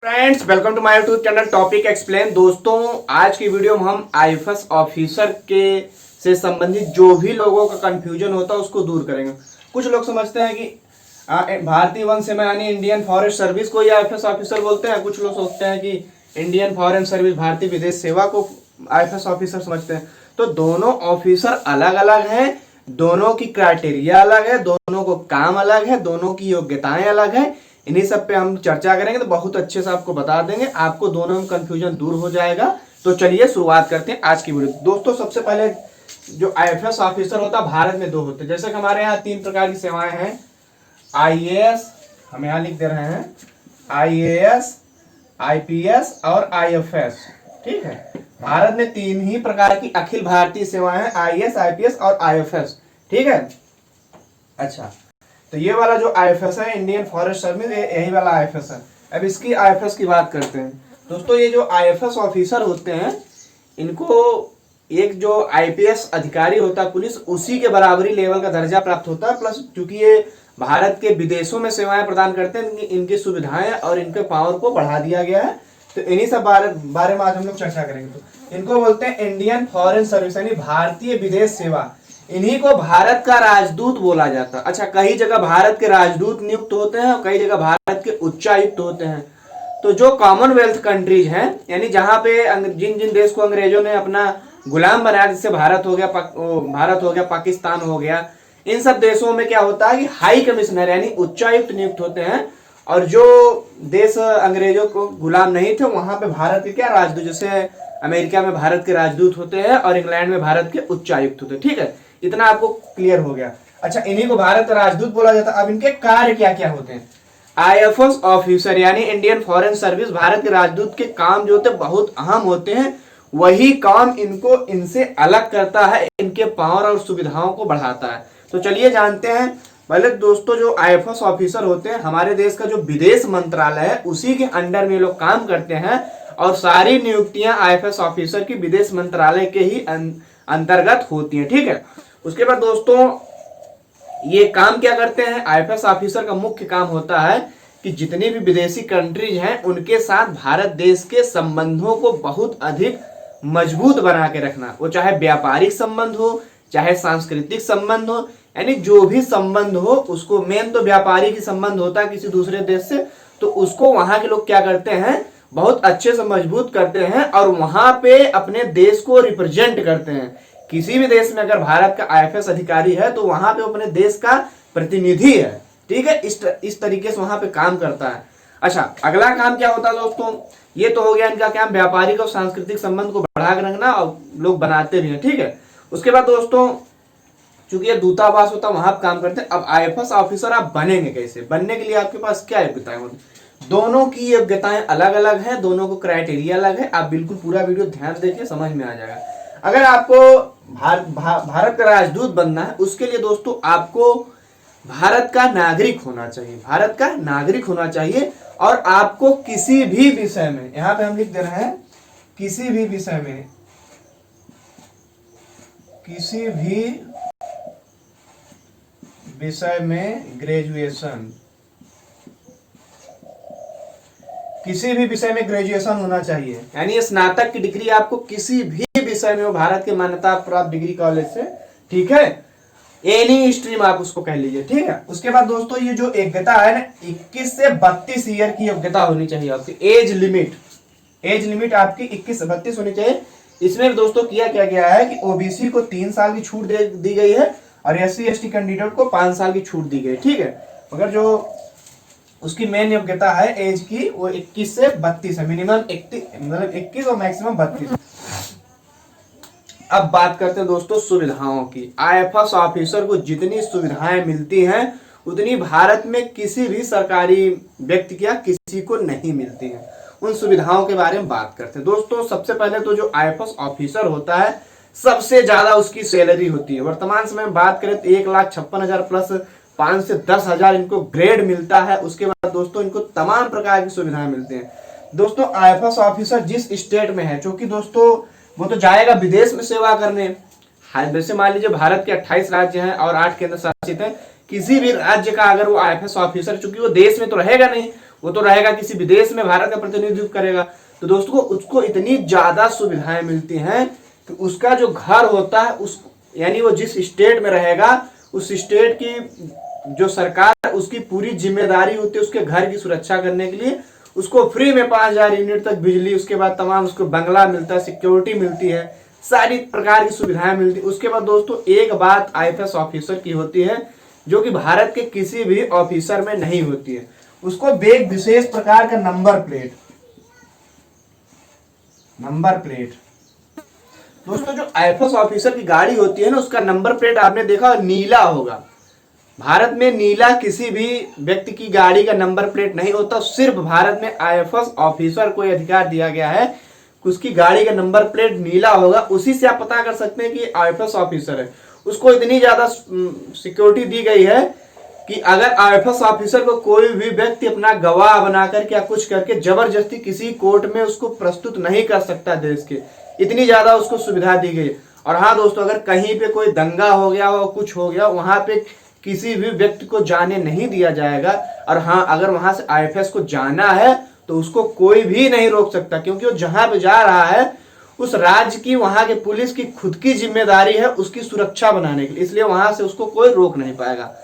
Friends, welcome to my YouTube channel topic explain. दोस्तों, आज की वीडियो में हम आईएफएस ऑफिसर के से संबंधित जो भी लोगों का कंफ्यूजन होता है उसको दूर करेंगे। कुछ लोग समझते हैं कि भारतीय वन सेना यानी इंडियन फॉरेस्ट सर्विस को आईएफएस ऑफिसर बोलते हैं। कुछ लोग सोचते हैं कि इंडियन फॉरेन सर्विस भारतीय विदेश सेवा को आईएफएस ऑफिसर समझते हैं। तो दोनों ऑफिसर अलग अलग हैं, दोनों की क्राइटेरिया अलग है, दोनों को काम अलग है, दोनों की योग्यताएं अलग है। इन्हीं सब पे हम चर्चा करेंगे तो बहुत अच्छे से आपको बता देंगे, आपको दोनों में कंफ्यूजन दूर हो जाएगा। तो चलिए शुरुआत करते हैं आज की वीडियो। दोस्तों, सबसे पहले जो आईएफएस ऑफिसर होता है भारत में दो होते हैं। जैसे कि हमारे यहाँ तीन प्रकार की सेवाएं हैं, आईएएस, हम यहाँ लिख दे रहे हैं आईएएस, आईपीएस और आईएफएस। ठीक है, भारत में तीन ही प्रकार की अखिल भारतीय सेवाएं हैं, आईएएस, आईपीएस और आईएफएस। ठीक है, अच्छा, तो ये वाला जो आईएफएस है इंडियन फॉरेस्ट सर्विस, यही वाला आईएफएस है। अब इसकी आईएफएस की बात करते हैं। दोस्तों, ये जो आईएफएस ऑफिसर होते हैं इनको एक जो आईपीएस अधिकारी होता है पुलिस, उसी के बराबरी लेवल का दर्जा प्राप्त होता है। प्लस क्योंकि ये भारत के विदेशों में सेवाएं प्रदान करते हैं, इनकी सुविधाएं और इनके पावर को बढ़ा दिया गया है। तो इन्हीं सब बारे में आज हम लोग चर्चा करेंगे। तो इनको बोलते हैं इंडियन फॉरेन सर्विस यानी भारतीय विदेश सेवा। इन्हीं को भारत का राजदूत बोला जाता है। अच्छा, कई जगह भारत के राजदूत नियुक्त होते हैं और कई जगह भारत के उच्चायुक्त होते हैं। तो जो कॉमनवेल्थ कंट्रीज हैं, यानी जहां पे जिन जिन देश को अंग्रेजों ने अपना गुलाम बनाया, जैसे भारत हो गया, पाकिस्तान हो गया, इन सब देशों में क्या होता है कि हाई कमिश्नर यानी उच्चायुक्त नियुक्त होते हैं। और जो देश अंग्रेजों को गुलाम नहीं थे वहां पे भारत के क्या राजदूत, जैसे अमेरिका में भारत के राजदूत होते हैं और इंग्लैंड में भारत के उच्चायुक्त होते हैं। ठीक है, इतना आपको क्लियर हो गया। अच्छा, इन्हीं को भारत का राजदूत बोला जाता है। अब इनके कार्य क्या क्या होते हैं? आईएफएस ऑफिसर यानी इंडियन फॉरेन सर्विस भारत के राजदूत के काम जो होते हैं बहुत अहम होते हैं। वही काम इनको इनसे अलग करता है, इनके पावर और सुविधाओं को बढ़ाता है। तो चलिए जानते हैं। पहले दोस्तों, जो आईएफएस ऑफिसर होते हैं हमारे देश का जो विदेश मंत्रालय है उसी के अंडर में लोग काम करते हैं और सारी नियुक्तियां आईएफएस ऑफिसर की विदेश मंत्रालय के ही अंतर्गत होती हैं। ठीक है, उसके बाद दोस्तों ये काम क्या करते हैं? आईएफएस ऑफिसर का मुख्य काम होता है कि जितनी भी विदेशी कंट्रीज हैं उनके साथ भारत देश के संबंधों को बहुत अधिक मजबूत बना के रखना। वो चाहे व्यापारिक संबंध हो, चाहे सांस्कृतिक संबंध हो, यानी जो भी संबंध हो उसको, मेन तो व्यापारिक ही संबंध होता है किसी दूसरे देश से, तो उसको वहां के लोग क्या करते हैं, बहुत अच्छे से मजबूत करते हैं और वहां पे अपने देश को रिप्रेजेंट करते हैं। किसी भी देश में अगर भारत का आईएफएस अधिकारी है तो वहां पे अपने देश का प्रतिनिधि है। ठीक है, इस तरीके से वहां पे काम करता है। अच्छा, अगला काम क्या होता है दोस्तों? ये तो हो गया इनका काम, व्यापारिक और सांस्कृतिक संबंध को बढ़ा के रखना, और लोग बनाते भी हैं। ठीक है, उसके बाद दोस्तों चूंकि ये दूतावास होता है वहां पे काम करते हैं। अब आईएफएस ऑफिसर आप बनेंगे कैसे? बनने के लिए आपके पास क्या योग्यताएं होती? दोनों की योग्यताएं अलग अलग हैं, दोनों को क्राइटेरिया अलग है। आप बिल्कुल पूरा वीडियो ध्यान से देखिए, समझ में आ जाएगा। अगर आपको भारत का राजदूत बनना है, उसके लिए दोस्तों आपको भारत का नागरिक होना चाहिए, भारत का नागरिक होना चाहिए। और आपको किसी भी विषय में, यहां पे हम लिख दे रहे हैं किसी भी विषय में, किसी भी विषय में ग्रेजुएशन, किसी भी विषय में ग्रेजुएशन होना चाहिए। यानी स्नातक की डिग्री आपको किसी भी विषय में हो, भारत के मान्यता प्राप्त डिग्री कॉलेज से। ठीक है, एनी स्ट्रीम आप उसको कह लीजिए। ठीक है, उसके बाद दोस्तों ये जो योग्यता है ना, 21 से 32 ईयर की योग्यता होनी चाहिए आपकी। एज लिमिट आपकी 21 से 32 होनी चाहिए। इसमें दोस्तों किया क्या गया है कि ओबीसी को 3 साल की छूट दी गई है और एससी एसटी कैंडिडेट को 5 साल की छूट दी गई। ठीक है, मगर जो उसकी मेन योग्यता है एज की, वो 21 से 32 है। मिनिमम 21 और मैक्सिमम 32। अब बात करते हैं दोस्तों सुविधाओं की। आईएफएस ऑफिसर को जितनी सुविधाएं मिलती हैं उतनी भारत में किसी भी सरकारी व्यक्ति या किसी को नहीं मिलती हैं। उन सुविधाओं के बारे में बात करते हैं दोस्तों। सबसे पहले तो जो आईएफएस ऑफिसर होता है सबसे ज्यादा उसकी सैलरी होती है। वर्तमान समय में बात करें तो 1,56,000 प्लस 5 से 10,000 इनको ग्रेड मिलता है। उसके बाद दोस्तों इनको तमाम प्रकार की सुविधाएं मिलती हैं। दोस्तों, आईएफएस ऑफिसर जिस स्टेट में है, क्योंकि दोस्तों वो तो जाएगा विदेश में सेवा करने। जैसे मान लीजिए भारत के 28 राज्य हैं और 8 केंद्र शासित हैं, किसी भी राज्य का अगर वो आईएफएस ऑफिसर, चूंकि वो देश में तो रहेगा नहीं, वो तो रहेगा किसी विदेश में, भारत का प्रतिनिधित्व करेगा। तो दोस्तों उसको इतनी ज्यादा सुविधाएं मिलती हैं कि उसका जो घर होता है उस यानी वो जिस स्टेट में रहेगा उस स्टेट की जो सरकार है उसकी पूरी जिम्मेदारी होती है उसके घर की सुरक्षा करने के लिए। उसको फ्री में 5000 यूनिट तक बिजली, उसके बाद तमाम उसको बंगला मिलता है, सिक्योरिटी मिलती है, सारी प्रकार की सुविधाएं मिलती है। उसके बाद दोस्तों एक बात आईएफएस ऑफिसर की होती है जो कि भारत के किसी भी ऑफिसर में नहीं होती है, उसको एक विशेष प्रकार का नंबर प्लेट दोस्तों जो आईएफएस ऑफिसर की गाड़ी होती है ना उसका नंबर प्लेट आपने देखा नीला होगा। भारत में नीला किसी भी व्यक्ति की गाड़ी का नंबर प्लेट नहीं होता, सिर्फ भारत में आईएफएस ऑफिसर को अधिकार दिया गया है कि उसकी गाड़ी का नंबर प्लेट नीला होगा। उसी से आप पता कर सकते हैं कि आईएफएस ऑफिसर है। उसको इतनी ज्यादा सिक्योरिटी दी गई है कि अगर आईएफएस ऑफिसर को कोई भी व्यक्ति अपना गवाह बनाकर के या कुछ करके जबरदस्ती किसी कोर्ट में उसको प्रस्तुत नहीं कर सकता देश के, इतनी ज्यादा उसको सुविधा दी गई। और हाँ दोस्तों अगर कहीं पे कोई दंगा हो गया हो, कुछ हो गया, वहां पे किसी भी व्यक्ति को जाने नहीं दिया जाएगा। और हाँ अगर वहां से आईएफएस को जाना है तो उसको कोई भी नहीं रोक सकता, क्योंकि वो जहां पे जा रहा है उस राज्य की, वहां के पुलिस की खुद की जिम्मेदारी है उसकी सुरक्षा बनाने के लिए, इसलिए वहां से उसको कोई रोक नहीं पाएगा।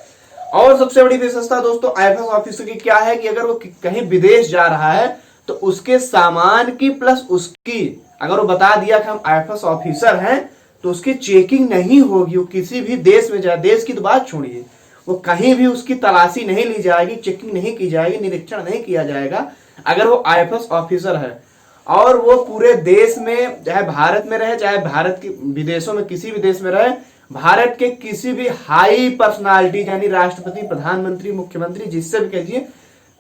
और सबसे बड़ी विशेषता दोस्तों आईएफएस ऑफिसर की क्या है कि अगर वो कहीं विदेश जा रहा है तो उसके सामान की प्लस उसकी, अगर वो बता दिया कि हम आईएफएस ऑफिसर हैं तो उसकी चेकिंग नहीं होगी। वो किसी भी देश में जाए, देश की तो बात छोड़िए, वो कहीं भी उसकी तलाशी नहीं ली जाएगी, चेकिंग नहीं की जाएगी, निरीक्षण नहीं किया जाएगा अगर वो आईएफएस ऑफिसर है। और वो पूरे देश में, चाहे भारत में रहे चाहे भारत के विदेशों में किसी भी देश में रहे, भारत के किसी भी हाई पर्सनालिटी यानी राष्ट्रपति, प्रधानमंत्री, मुख्यमंत्री, जिससे भी कहिए,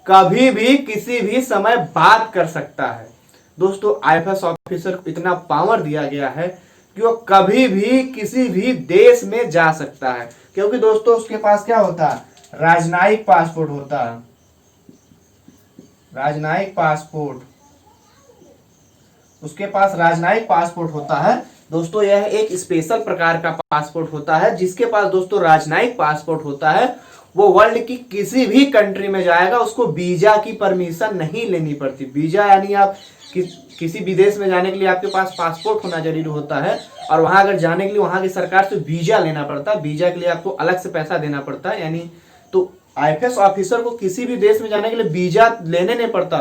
कभी भी किसी भी समय बात कर सकता है। दोस्तों आईएफएस ऑफिसर को इतना पावर दिया गया है कि वो कभी भी किसी भी देश में जा सकता है, क्योंकि दोस्तों उसके पास क्या होता है, राजनयिक पासपोर्ट होता है। राजनयिक पासपोर्ट, उसके पास राजनयिक पासपोर्ट होता है। दोस्तों यह एक स्पेशल प्रकार का पासपोर्ट होता है। जिसके पास दोस्तों राजनयिक पासपोर्ट होता है वो वर्ल्ड की किसी भी कंट्री में जाएगा, उसको वीजा की परमिशन नहीं लेनी पड़ती। वीजा यानी आप किसी विदेश में जाने के लिए आपके पास पासपोर्ट होना जरूरी होता है, और वहां अगर जाने के लिए वहां की सरकार से वीजा लेना पड़ता है। वीजा के लिए आपको अलग से पैसा देना पड़ता है। यानी तो आईएफएस ऑफिसर को किसी भी देश में जाने के लिए वीजा लेने नहीं पड़ता,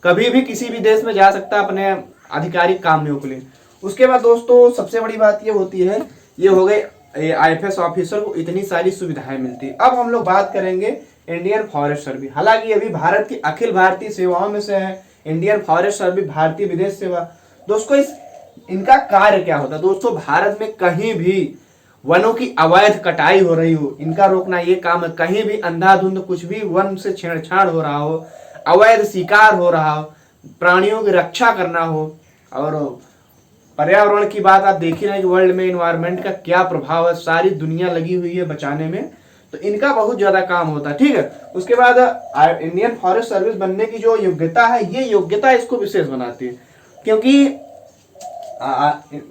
कभी भी किसी भी देश में जा सकता है अपने आधिकारिक कामों के लिए। उसके बाद दोस्तों सबसे बड़ी बात ये होती है, ये हो गई आईएफएस ऑफिसर को इतनी सारी सुविधाएं मिलती है। अब हम लोग बात करेंगे इंडियन फॉरेस्ट सर्विस। हालांकि अभी भारत की अखिल भारतीय सेवाओं में से है इंडियन फॉरेस्ट सर्विस, भारतीय विदेश सेवा। दोस्तों इनका कार्य क्या होता है? दोस्तों भारत में कहीं भी वनों की अवैध कटाई हो रही हो, इनका रोकना ये काम है। कहीं भी अंधाधुंध कुछ भी वन से छेड़छाड़ हो रहा हो, अवैध शिकार हो रहा हो, प्राणियों की रक्षा करना हो, और पर्यावरण की बात आप देख ही रहे हैं कि वर्ल्ड में इन्वायरमेंट का क्या प्रभाव है, सारी दुनिया लगी हुई है बचाने में, तो इनका बहुत ज्यादा काम होता है। ठीक है, उसके बाद इंडियन फॉरेस्ट सर्विस बनने की जो योग्यता है, ये योग्यता इसको विशेष बनाती है, क्योंकि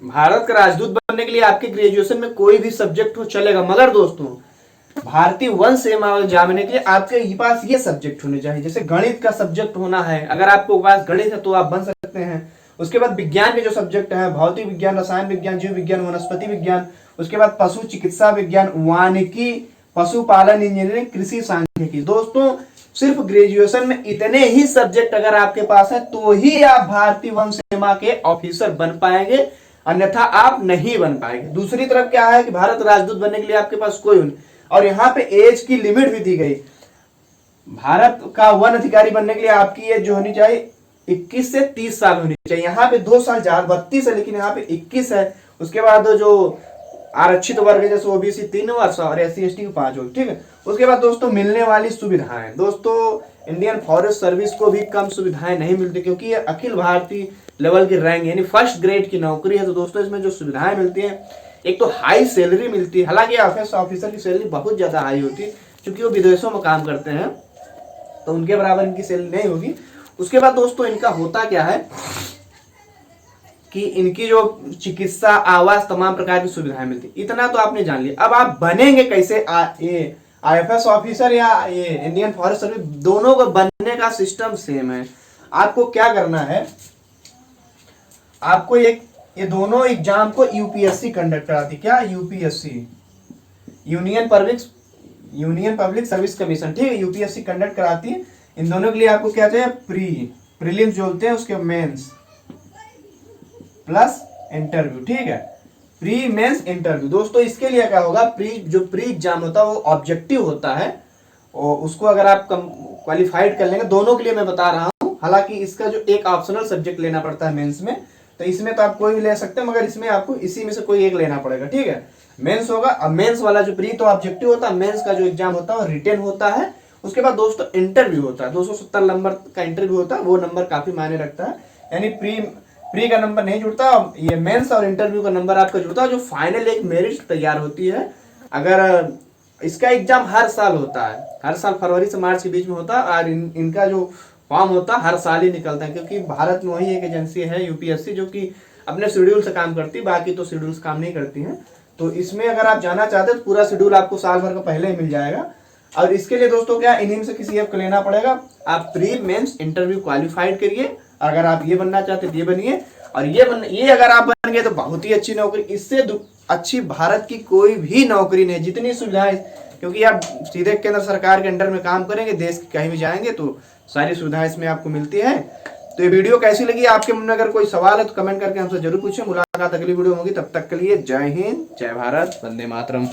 भारत का राजदूत बनने के लिए आपके ग्रेजुएशन में कोई भी सब्जेक्ट हो चलेगा, मगर दोस्तों भारतीय वन सेवा जानने के लिए आपके पास ये सब्जेक्ट होने चाहिए। जैसे गणित का सब्जेक्ट होना है, अगर आपको पास गणित है तो आप बन सकते हैं। उसके बाद विज्ञान के जो सब्जेक्ट है, भौतिक विज्ञान, रसायन विज्ञान, जीव विज्ञान, वनस्पति विज्ञान, उसके बाद पशु चिकित्सा विज्ञान, वानिकी, पशुपालन इंजीनियरिंग, कृषि सांख्यिकी। दोस्तों सिर्फ ग्रेजुएशन में इतने ही सब्जेक्ट अगर आपके पास है तो ही आप भारतीय वन सेवा के ऑफिसर बन पाएंगे, अन्यथा आप नहीं बन पाएंगे। दूसरी तरफ क्या है कि भारत राजदूत बनने के लिए आपके पास कोई नहीं, और यहाँ पे एज की लिमिट भी दी गई। भारत का वन अधिकारी बनने के लिए आपकी एज जो होनी चाहिए 21 से 30 साल होनी चाहिए। यहाँ पे 2 साल 32 है, लेकिन यहाँ पे 21 है। उसके बाद जो आरक्षित वर्ग है जैसे ओबीसी 3 वर्ष और SC/ST को 5 वर्ष। ठीक है, उसके बाद दोस्तों मिलने वाली सुविधाएं, दोस्तों इंडियन फॉरेस्ट सर्विस को भी कम सुविधाएं नहीं मिलती, क्योंकि ये अखिल भारतीय लेवल की रैंक यानी फर्स्ट ग्रेड की नौकरी है। तो दोस्तों इसमें जो सुविधाएं मिलती है, एक तो हाई सैलरी मिलती है। हालांकि आईएफएस ऑफिसर की सैलरी बहुत ज्यादा हाई होती है, क्योंकि वो विदेशों में काम करते हैं, तो उनके बराबर इनकी सैलरी नहीं होगी। उसके बाद दोस्तों इनका होता क्या है कि इनकी जो चिकित्सा, आवास, तमाम प्रकार की सुविधाएं मिलती, इतना तो आपने जान लिया। अब आप बनेंगे कैसे ये आईएफएस ऑफिसर या ये इंडियन फॉरेस्ट सर्विस, दोनों को बनने पढ़ने का सिस्टम सेम है। आपको क्या करना है, आपको ये दोनों एग्जाम को यूपीएससी कंडक्ट कराती। क्या? UPSC, union public service commission, ठीक है, यूपीएससी कंडक्ट कराती है। इन दोनों के लिए आपको क्या चाहिए? प्रीलिम्स जो होते हैं उसके मेंस प्लस इंटरव्यू, ठीक है, प्री मेंस इंटरव्यू। दोस्तों इसके लिए क्या होगा, प्री एग्जाम होता है वो ऑब्जेक्टिव होता है, और उसको अगर आप क्वालिफाइड कर लेंगे, दोनों के लिए मैं बता रहा हूँ। हालांकि इसका जो एक ऑप्शनल सब्जेक्ट लेना पड़ता है मेंस में, तो इसमें तो आप कोई भी ले सकते हैं, मगर इसमें आपको इसी में से कोई एक लेना पड़ेगा, ठीक है। मेंस होगा। अब मेंस वाला जो प्री तो ऑब्जेक्टिव होता है, मेंस का जो एग्जाम होता है वो रिटेन होता है। उसके बाद दोस्तों इंटरव्यू होता है, 270 नंबर का इंटरव्यू होता है, वो नंबर काफी मायने रखता है। यानी प्री का नंबर नहीं जुड़ता, ये मेंस और इंटरव्यू का नंबर आपका जुड़ता है, जो फाइनल एक मेरिट तैयार होती है। अगर इसका एग्जाम हर साल होता है, हर साल फरवरी से मार्च के बीच में होता है, और इनका जो फॉर्म होता है हर साल ही निकलता है, क्योंकि भारत में वही एक एजेंसी है यूपीएससी जो कि अपने शेड्यूल से काम करती है, बाकी तो शेड्यूल से काम नहीं करती है। तो इसमें अगर आप जाना चाहते हैं तो पूरा शेड्यूल आपको साल भर का पहले ही मिल जाएगा। और इसके लिए दोस्तों क्या, इन्हीं में से किसी एक को लेना पड़ेगा। आप प्री मेंस इंटरव्यू क्वालिफाइड करिए, अगर आप ये बनना चाहते तो ये बनिए, और ये अगर आप बन गए तो बहुत ही अच्छी नौकरी। इससे अच्छी भारत की कोई भी नौकरी नहीं, जितनी सुविधाएं, क्योंकि आप सीधे केंद्र सरकार के अंडर में काम करेंगे, देश के कहीं भी जाएंगे तो सारी सुविधाएं इसमें आपको मिलती है। तो ये वीडियो कैसी लगी, आपके मन में अगर कोई सवाल है तो कमेंट करके हमसे जरूर पूछें। मुलाकात अगली वीडियो होगी, तब तक के लिए जय हिंद, जय भारत, वंदे मातरम।